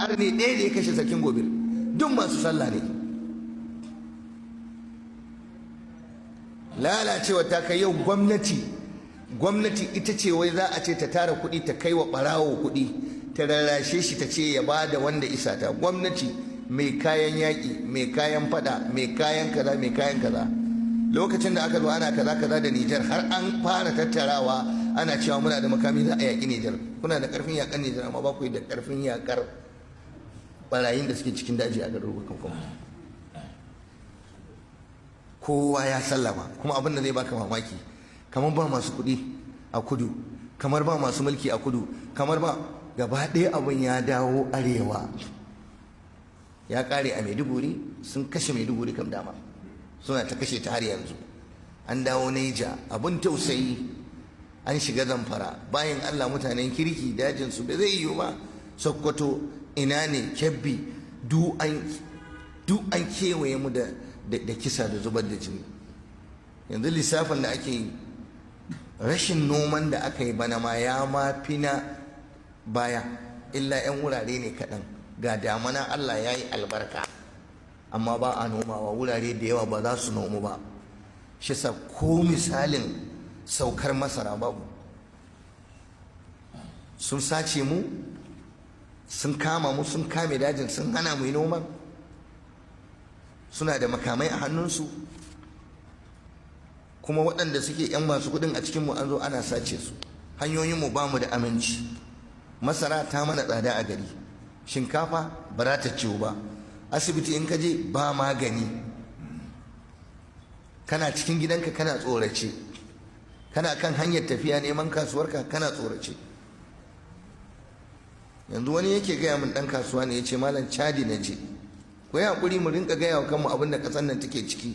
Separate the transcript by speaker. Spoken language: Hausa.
Speaker 1: arne ɗaya da ya kashe sarkin gobe, duk masu sallah ne. Lalacewa ta kai yau gwamnati ita ce wai za a ce ta tara kuɗi ta kai wa ɓarawo kuɗi, ta rarrashe shi ta ce ya ba da wanda isa ta. Gwamnati mai kayan yaƙi, mai kayan fada, mai kayan kaza, mai kayan kaza. Lokacin da aka zo ana kaza kaza da Nijar, har an fara tattarawa ana cewa muna da makami za a yaƙi Nijar. Kuna da ƙarfin yaƙar Nijar, amma ba ku da ƙarfin yaƙar ɓarayin da suke cikin daji a garurukan kuma. Kowa ya sallama. Kuma abin da zai baka mamaki, kamar ba masu kuɗi a kudu, kamar ba masu mulki a kudu, kamar ba, gaba ɗaya abin ya dawo arewa. Ya ƙare a Maiduguri, sun kashe Maiduguri kam dama, suna ta kashe ta har yanzu. An dawo Naija, abin tausayi, an shiga Zamfara. Bayan Allah mutanen kirki dajin su bai zai yiwu ba. Sokoto, ina ne, Kebbi, duk an kewaye mu da kisa da zubar da jini. Yanzu lissafin da ake yi, rashin noman da aka yi bana ma ya ma fi na baya, illa 'yan wurare ne kaɗan. Ga damana Allah ya yi albarka, amma ba a nomawa, wurare da yawa ba za su nomu ba. Shi sa ko misalin saukar masara babu. Sun sace mu, sun kama mu, sun kame dajin, sun hana mu yi noman. Suna da makamai a hannunsu, kuma waɗanda suke 'yan masu kuɗin a cikinmu an zo ana sace su. Hanyoyinmu ba mu da aminci. Masara ta mana tsada a gari, shinkafa ba za ta ciwo ba, asibiti in ka je ba magani, kana cikin gidanka kana tsorace, kana kan hanyar tafiya neman kasuwarka kana tsorace. Yanzu wani yake gaya min ɗan kasuwa ne, ya ce malam Chadi na je. Ku yi haƙuri mu rinka gaya wa kanmu abin da ƙasar nan take ciki.